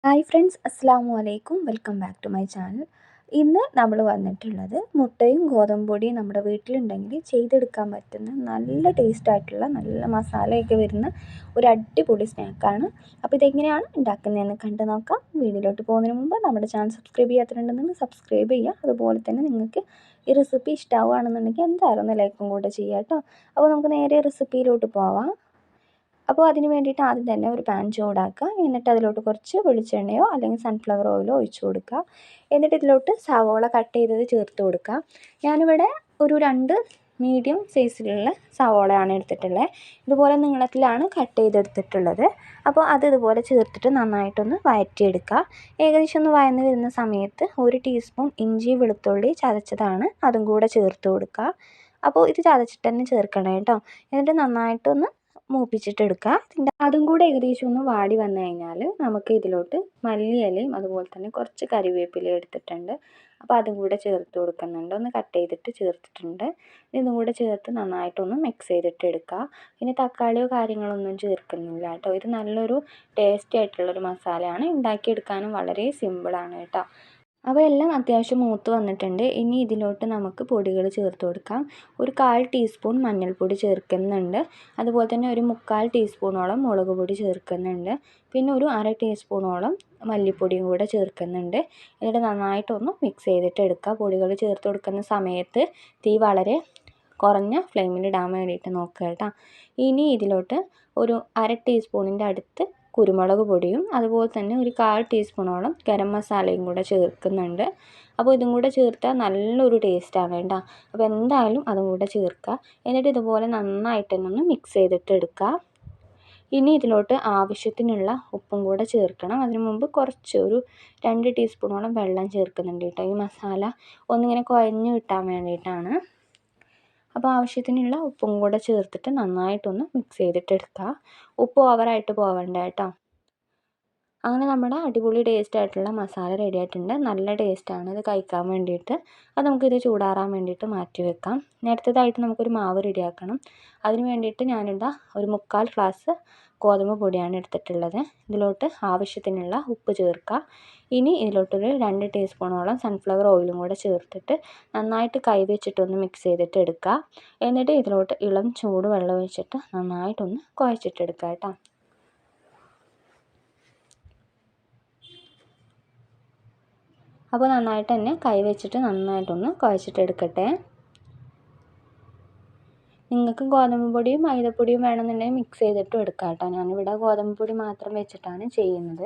Hi friends, അസ്സാം വലൈക്കും. Welcome back to my channel. ഇന്ന് നമ്മൾ വന്നിട്ടുള്ളത് മുട്ടയും ഗോതമ്പ് പൊടിയും നമ്മുടെ വീട്ടിലുണ്ടെങ്കിൽ ചെയ്തെടുക്കാൻ പറ്റുന്ന നല്ല ടേസ്റ്റായിട്ടുള്ള നല്ല മസാലയൊക്കെ വരുന്ന ഒരു അടിപൊളി സ്നാക്കാണ്. അപ്പോൾ ഇതെങ്ങനെയാണ് ഉണ്ടാക്കുന്നതെന്ന് കണ്ടു നോക്കാം. വീഡിയോയിലോട്ട് പോകുന്നതിന് മുമ്പ് നമ്മുടെ ചാനൽ സബ്സ്ക്രൈബ് ചെയ്യാത്തിട്ടുണ്ടെങ്കിൽ സബ്സ്ക്രൈബ് ചെയ്യുക. അതുപോലെ തന്നെ നിങ്ങൾക്ക് ഈ റെസിപ്പി ഇഷ്ടമാവുകയാണെന്നുണ്ടെങ്കിൽ എന്തായാലും ഒന്ന് ലൈക്കും കൂടെ ചെയ്യുക കേട്ടോ. അപ്പോൾ നമുക്ക് നേരെ റെസിപ്പിയിലോട്ട് പോവാം. അപ്പോൾ അതിന് വേണ്ടിയിട്ട് ആദ്യം തന്നെ ഒരു പാൻ ചൂടാക്കുക. എന്നിട്ട് അതിലോട്ട് കുറച്ച് വെളിച്ചെണ്ണയോ അല്ലെങ്കിൽ സൺഫ്ലവർ ഓയിലോ ഒഴിച്ചു കൊടുക്കുക. എന്നിട്ട് ഇതിലോട്ട് സവോള കട്ട് ചെയ്തത് ചേർത്ത് കൊടുക്കുക. ഞാനിവിടെ ഒരു 2 മീഡിയം സൈസിലുള്ള സവോളയാണ് എടുത്തിട്ടുള്ളത്. ഇതുപോലെ നീളത്തിലാണ് കട്ട് ചെയ്തെടുത്തിട്ടുള്ളത്. അപ്പോൾ അത് ഇതുപോലെ ചേർത്തിട്ട് നന്നായിട്ടൊന്ന് വഴറ്റിയെടുക്കുക. ഏകദേശം ഒന്ന് വഴന്ന് വരുന്ന സമയത്ത് 1 ടീസ്പൂൺ ഇഞ്ചി വെളുത്തുള്ളി ചതച്ചതാണ് അതും കൂടെ ചേർത്ത് കൊടുക്കുക. അപ്പോൾ ഇത് ചതച്ചിട്ട് തന്നെ ചേർക്കണം കേട്ടോ. എന്നിട്ട് നന്നായിട്ടൊന്ന് മൂപ്പിച്ചിട്ടെടുക്കുക. അതും കൂടെ ഏകദേശം ഒന്ന് വാടി വന്നു കഴിഞ്ഞാൽ നമുക്ക് ഇതിലോട്ട് മല്ലിയിലയും അതുപോലെ തന്നെ കുറച്ച് കറിവേപ്പിലയും എടുത്തിട്ടുണ്ട്. അപ്പോൾ അതും കൂടെ ചേർത്ത് കൊടുക്കുന്നുണ്ട്. ഒന്ന് കട്ട് ചെയ്തിട്ട് ചേർത്തിട്ടുണ്ട്. ഇതും കൂടെ ചേർത്ത് നന്നായിട്ടൊന്ന് മിക്സ് ചെയ്തിട്ട് എടുക്കുക. പിന്നെ തക്കാളിയോ കാര്യങ്ങളൊന്നും ചേർക്കുന്നില്ല കേട്ടോ. ഇത് നല്ലൊരു ടേസ്റ്റി ആയിട്ടുള്ളൊരു മസാലയാണ്. ഉണ്ടാക്കിയെടുക്കാനും വളരെ സിമ്പിളാണ് കേട്ടോ. അപ്പോൾ എല്ലാം അത്യാവശ്യം മൂത്ത് വന്നിട്ടുണ്ട്. ഇനി ഇതിലോട്ട് നമുക്ക് പൊടികൾ ചേർത്ത് കൊടുക്കാം. ഒരു 1/4 ടീസ്പൂൺ മഞ്ഞൾപ്പൊടി ചേർക്കുന്നുണ്ട്. അതുപോലെ തന്നെ ഒരു 3/4 ടീസ്പൂണോളം മുളക് പൊടി ചേർക്കുന്നുണ്ട്. പിന്നെ ഒരു 1/2 ടീസ്പൂണോളം മല്ലിപ്പൊടിയും കൂടെ ചേർക്കുന്നുണ്ട്. എന്നിട്ട് നന്നായിട്ടൊന്ന് മിക്സ് ചെയ്തിട്ട് എടുക്കുക. പൊടികൾ ചേർത്ത് കൊടുക്കുന്ന സമയത്ത് തീ വളരെ കുറഞ്ഞ ഫ്ലെയിമിൽ ഇടാൻ വേണ്ടിയിട്ട് നോക്കുക കേട്ടോ. ഇനി ഇതിലോട്ട് ഒരു 1/2 ടീസ്പൂണിൻ്റെ അടുത്ത് കുരുമുളക് പൊടിയും അതുപോലെ തന്നെ ഒരു 1/4 ടീസ്പൂണോളം ഗരം മസാലയും കൂടെ ചേർക്കുന്നുണ്ട്. അപ്പോൾ ഇതും കൂടെ ചേർത്താൽ നല്ലൊരു ടേസ്റ്റാണ് കേട്ടോ. അപ്പോൾ എന്തായാലും അതും കൂടെ ചേർക്കുക. എന്നിട്ട് ഇതുപോലെ നന്നായിട്ട് തന്നെ ഒന്ന് മിക്സ് ചെയ്തിട്ട് എടുക്കുക. ഇനി ഇതിലോട്ട് ആവശ്യത്തിനുള്ള ഉപ്പും കൂടെ ചേർക്കണം. അതിന് മുമ്പ് കുറച്ച് ഒരു 2 ടീസ്പൂണോളം വെള്ളം ചേർക്കുന്നുണ്ട് കേട്ടോ. ഈ മസാല ഒന്നിങ്ങനെ കുഴഞ്ഞ് കിട്ടാൻ വേണ്ടിയിട്ടാണ്. അപ്പോൾ ആവശ്യത്തിനുള്ള ഉപ്പും കൂടെ ചേർത്തിട്ട് നന്നായിട്ടൊന്ന് മിക്സ് ചെയ്തിട്ട് എടുക്കുക. ഉപ്പ് ഓവറായിട്ട് പോവണ്ട കേട്ടോ. അങ്ങനെ നമ്മുടെ അടിപൊളി ടേസ്റ്റ് ആയിട്ടുള്ള മസാല റെഡി ആയിട്ടുണ്ട്. നല്ല ടേസ്റ്റാണ് ഇത് കഴിക്കാൻ വേണ്ടിയിട്ട്. അത് നമുക്കിത് ചൂടാറാൻ വേണ്ടിയിട്ട് മാറ്റി വെക്കാം. അടുത്തതായിട്ട് നമുക്കൊരു മാവ് റെഡിയാക്കണം. അതിന് വേണ്ടിയിട്ട് ഞാനിവിടെ ഒരു 3/4 ഗ്ലാസ് ഗോതമ്പ് പൊടിയാണ് എടുത്തിട്ടുള്ളത്. ഇതിലോട്ട് ആവശ്യത്തിനുള്ള ഉപ്പ് ചേർക്കുക. ഇനി ഇതിലോട്ടൊരു 2 ടീസ്പൂണോളം സൺഫ്ലവർ ഓയിലും കൂടെ ചേർത്തിട്ട് നന്നായിട്ട് കൈ വെച്ചിട്ടൊന്ന് മിക്സ് ചെയ്തിട്ട് എടുക്കുക. എന്നിട്ട് ഇതിലോട്ട് ഇളം ചൂട് വെള്ളം ഒഴിച്ചിട്ട് നന്നായിട്ടൊന്ന് കുഴച്ചിട്ടെടുക്കുക കേട്ടോ. അപ്പോൾ നന്നായിട്ട് തന്നെ കൈ വെച്ചിട്ട് നന്നായിട്ടൊന്ന് കുഴച്ചിട്ടെടുക്കട്ടെ. നിങ്ങൾക്ക് ഗോതമ്പ് പൊടിയും മൈദപ്പൊടിയും വേണമെന്നുണ്ടെങ്കിൽ മിക്സ് ചെയ്തിട്ടും എടുക്കാം കേട്ടോ. ഞാനിവിടെ ഗോതമ്പ് പൊടി മാത്രം വെച്ചിട്ടാണ് ചെയ്യുന്നത്.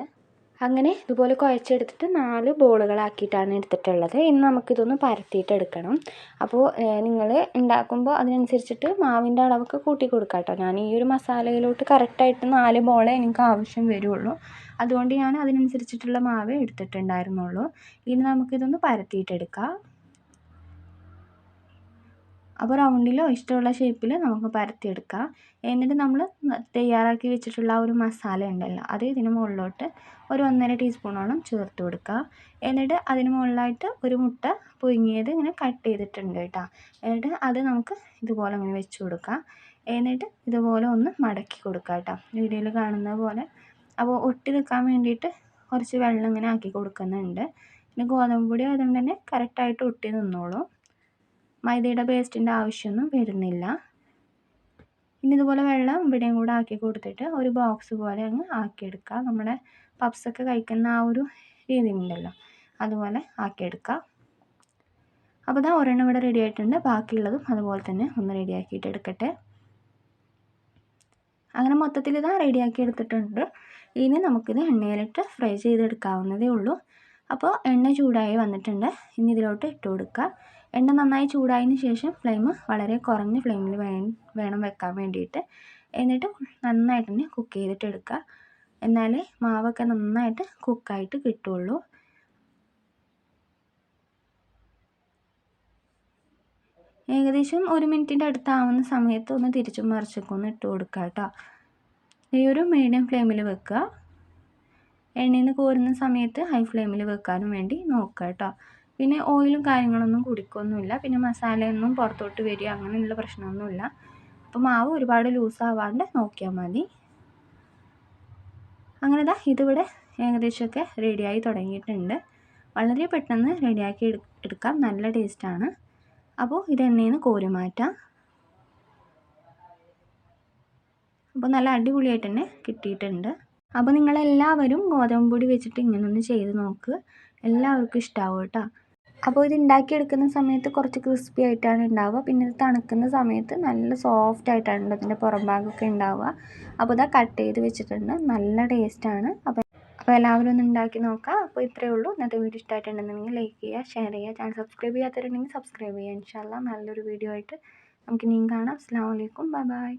അങ്ങനെ ഇതുപോലെ കുഴച്ചെടുത്തിട്ട് 4 ബോളുകളാക്കിയിട്ടാണ് എടുത്തിട്ടുള്ളത്. ഇനി നമുക്കിതൊന്ന് പരത്തിയിട്ടെടുക്കണം. അപ്പോൾ നിങ്ങൾ ഉണ്ടാക്കുമ്പോൾ അതിനനുസരിച്ചിട്ട് മാവിൻ്റെ അളവൊക്കെ കൂട്ടി കൊടുക്കാം കേട്ടോ. ഞാൻ ഈ ഒരു മസാലയിലോട്ട് കറക്റ്റായിട്ട് 4 ബോളേ എനിക്ക് ആവശ്യം വരുള്ളൂ. അതുകൊണ്ട് ഞാൻ അതിനനുസരിച്ചിട്ടുള്ള മാവേ എടുത്തിട്ടുണ്ടായിരുന്നുള്ളൂ. ഇനി നമുക്കിതൊന്ന് പരത്തിയിട്ടെടുക്കാം. അപ്പോൾ റൗണ്ടിലോ ഇഷ്ടമുള്ള ഷേപ്പിൽ നമുക്ക് പരത്തിയെടുക്കാം. എന്നിട്ട് നമ്മൾ തയ്യാറാക്കി വെച്ചിട്ടുള്ള ആ ഒരു മസാല ഉണ്ടല്ലോ, അത് ഇതിന് മുകളിലോട്ട് ഒരു 1.5 ടീസ്പൂണോളം ചേർത്ത് കൊടുക്കുക. എന്നിട്ട് അതിന് മുകളിലായിട്ട് ഒരു മുട്ട പുഴുങ്ങിയത് ഇങ്ങനെ കട്ട് ചെയ്തിട്ടുണ്ട് കേട്ടോ. എന്നിട്ട് അത് നമുക്ക് ഇതുപോലെ അങ്ങനെ വെച്ച് കൊടുക്കാം. എന്നിട്ട് ഇതുപോലെ ഒന്ന് മടക്കി കൊടുക്കുക കേട്ടോ, വീഡിയോയിൽ കാണുന്ന പോലെ. അപ്പോൾ ഒട്ടി നിൽക്കാൻ വേണ്ടിയിട്ട് കുറച്ച് വെള്ളം ഇങ്ങനെ ആക്കി കൊടുക്കുന്നുണ്ട്. പിന്നെ ഗോതമ്പ് പൊടി ആയതുകൊണ്ട് തന്നെ കറക്റ്റായിട്ട് ഒട്ടി നിന്നോളും. മൈദയുടെ പേസ്റ്റിൻ്റെ ആവശ്യമൊന്നും വരുന്നില്ല. ഇനി ഇതുപോലെ വെള്ളം ഇവിടെയും കൂടെ ആക്കി കൊടുത്തിട്ട് ഒരു ബോക്സ് പോലെ അങ്ങ് ആക്കിയെടുക്കുക. നമ്മുടെ പപ്സൊക്കെ കഴിക്കുന്ന ആ ഒരു രീതി ഉണ്ടല്ലോ, അതുപോലെ ആക്കിയെടുക്കുക. അപ്പോൾ ഇതാ ഒരെണ്ണം ഇവിടെ റെഡി ആയിട്ടുണ്ട്. ബാക്കിയുള്ളതും അതുപോലെ തന്നെ ഒന്ന് റെഡിയാക്കിയിട്ട് എടുക്കട്ടെ. അങ്ങനെ മൊത്തത്തിൽ ഇതാ റെഡിയാക്കി എടുത്തിട്ടുണ്ട്. ഇനി നമുക്കിത് എണ്ണയിലിട്ട് ഫ്രൈ ചെയ്തെടുക്കാവുന്നതേ ഉള്ളൂ. അപ്പോൾ എണ്ണ ചൂടായി വന്നിട്ടുണ്ട്. ഇനി ഇതിലോട്ട് ഇട്ട് കൊടുക്കുക. എണ്ണ നന്നായി ചൂടായതിന് ശേഷം ഫ്ലെയിം വളരെ കുറഞ്ഞ ഫ്ലെയിമിൽ വേണം വെക്കാൻ വേണ്ടിയിട്ട്. എന്നിട്ട് നന്നായിട്ട് തന്നെ കുക്ക് ചെയ്തിട്ട് എടുക്കുക. എന്നാലേ മാവൊക്കെ നന്നായിട്ട് കുക്കായിട്ട് കിട്ടുള്ളൂ. ഏകദേശം 1 മിനിറ്റിൻ്റെ അടുത്താവുന്ന സമയത്ത് ഒന്ന് തിരിച്ചും മറിച്ചൊക്കെ ഒന്ന് ഇട്ട് കൊടുക്കുക കേട്ടോ. ഈ ഒരു മീഡിയം ഫ്ലെയിമിൽ വെക്കുക. എണ്ണയിൽ നിന്ന് കോരുന്ന സമയത്ത് ഹൈ ഫ്ലെയിമിൽ വെക്കാനും വേണ്ടി നോക്കുക കേട്ടോ. പിന്നെ ഓയിലും കാര്യങ്ങളൊന്നും കുടിക്കൊന്നുമില്ല. പിന്നെ മസാലയൊന്നും പുറത്തോട്ട് വരിക അങ്ങനെയുള്ള പ്രശ്നമൊന്നുമില്ല. അപ്പോൾ മാവ് ഒരുപാട് ലൂസാവാണ്ട് നോക്കിയാൽ മതി. അങ്ങനെ ഇതിവിടെ ഏകദേശമൊക്കെ റെഡിയായി തുടങ്ങിയിട്ടുണ്ട്. വളരെ പെട്ടെന്ന് റെഡിയാക്കി എടുക്കാം. നല്ല ടേസ്റ്റാണ്. അപ്പോൾ ഇത് എണ്ണയിൽ നിന്ന് കോരി മാറ്റാം. അപ്പോൾ നല്ല അടിപൊളിയായിട്ട് തന്നെ കിട്ടിയിട്ടുണ്ട്. അപ്പോൾ നിങ്ങളെല്ലാവരും ഗോതമ്പ് പൊടി വെച്ചിട്ട് ഇങ്ങനൊന്ന് ചെയ്ത് നോക്ക്. എല്ലാവർക്കും ഇഷ്ടമാവും കേട്ടോ. അപ്പോൾ ഇത് ഉണ്ടാക്കിയെടുക്കുന്ന സമയത്ത് കുറച്ച് ക്രിസ്പി ആയിട്ടാണ് ഉണ്ടാവുക. പിന്നെ ഇത് തണുക്കുന്ന സമയത്ത് നല്ല സോഫ്റ്റ് ആയിട്ടാണ് ഇതിൻ്റെ പുറം ഭാഗമൊക്കെ ഉണ്ടാവുക. അപ്പോൾ ഇതാ കട്ട് ചെയ്ത് വെച്ചിട്ടുണ്ട്. നല്ല ടേസ്റ്റാണ്. അപ്പോൾ എല്ലാവരും ഒന്ന് ഉണ്ടാക്കി നോക്കുക. അപ്പോൾ ഇത്രയേ ഉള്ളൂ. ഇന്നത്തെ വീഡിയോ ഇഷ്ടമായിട്ടുണ്ടെന്നുണ്ടെങ്കിൽ ലൈക്ക് ചെയ്യുക, ഷെയർ ചെയ്യുക. ചാനൽ സബ്സ്ക്രൈബ് ചെയ്യാത്തവരുണ്ടെങ്കിൽ സബ്സ്ക്രൈബ് ചെയ്യുക. ഇൻഷാ അല്ലാഹ് നല്ലൊരു വീഡിയോ ആയിട്ട് നമുക്ക് ഇനിയും കാണാം. അസ്സലാമു അലൈക്കും. Bye bye.